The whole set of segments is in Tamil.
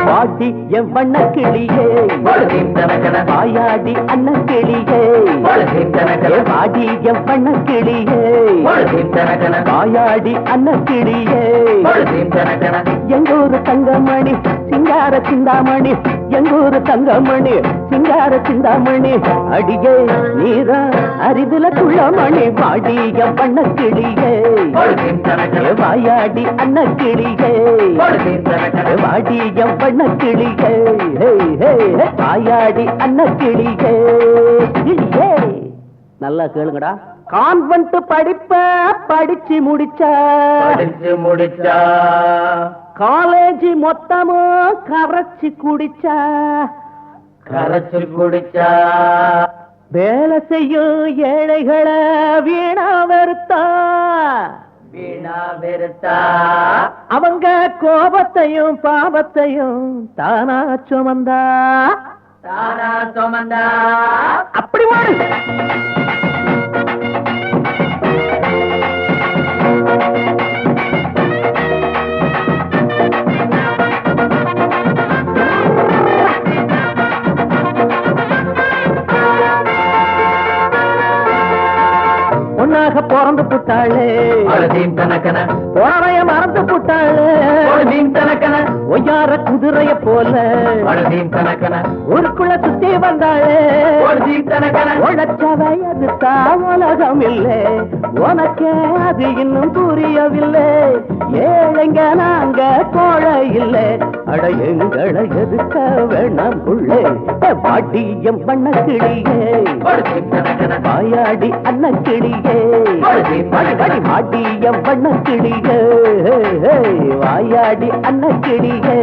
வாடி என் வண்ண கிளியே வாயாடி அண்ண கிளியே வாடி என் வண்ண கிளியே வாயாடி அண்ண கிளியே எங்கூரு தங்கமணி சிங்கார சிந்தாமணி எங்கூரு தங்கமணி சிங்கார சிந்தாமணி அடியே நீதான் அரிதுல துள்ளமணி வாடி என் வண்ண கிளியே வாயாடி அண்ண கிளியே வாடி என் வண்ண கிளியே வாயாடி அண்ண கிளியே கிளியே. நல்லா கேளுங்கடா. கான்வென்ட் படிப்ப படிச்சு முடிச்சா காலேஜ் மொத்தமும் கரைச்சு குடிச்சா வேலை செய்யும் ஏழைகளை வீணா வெறுத்தா அவங்க கோபத்தையும் பாவத்தையும் தானா சுமந்தா அப்படி மாறு. பொண்ணாக பிறந்து புட்டாளே போறைய மறந்து புட்டாளே ஒய்யார குதிரைய போல ஊருக்குள்ள சுத்தி வந்தாளே உழைச்ச வயது உலகம் இல்லை உனக்கே அது இன்னும் புரியவில்லை ஏழைங்க நாங்க கோழை இல்லை அட எங்களை எதுக்க வேணாம் உள்ளே வாட்டியம் பண்ண கிளியே வாயாடி அண்ண கிளியே வாட்டியம் பண்ண கிளியே வாயாடி அண்ண கிளியே.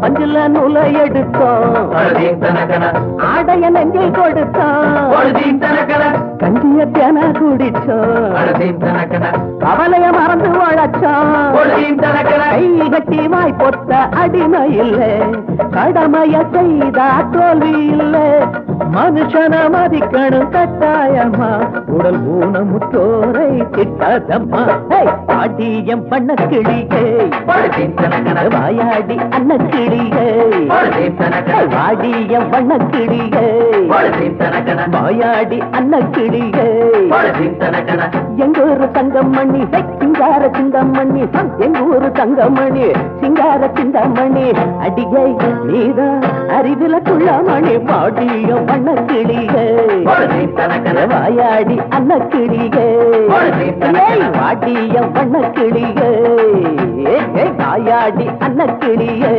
பஞ்சில நூலை எடுத்தோம் ஆடைய நெஞ்சில் கொடுத்தோம் கஞ்சிய தேன குடிச்சோம் கவலைய மறந்து உழைச்சோம் கை கட்டி வாய் பொத்த அடிமை இல்லை கடமைய செய்தா தோல்வி இல்லை மனுஷன மதிக்கணும் கட்டாயமா உடல் ஊனமுற்றோரை திட்டாதம்மா பாட்டியம் பண்ண கிளியே வாயாடி அண்ண கிளியே வாடியம் பண்ண கிளியே வாயாடி அண்ண கிளியே எங்கூரு தங்கமணி சிங்கார சிந்தாமணி எங்கூரு தங்கமணி சிங்கார சிந்தாமணி அடிகை நீதான் அறிவில துள்ளமணி பாடியம் பண்ண கிளியே வாயாடி அண்ண கிளியே வாடியம் பண்ண கிளியே வாயாடி அண்ண கிளியே.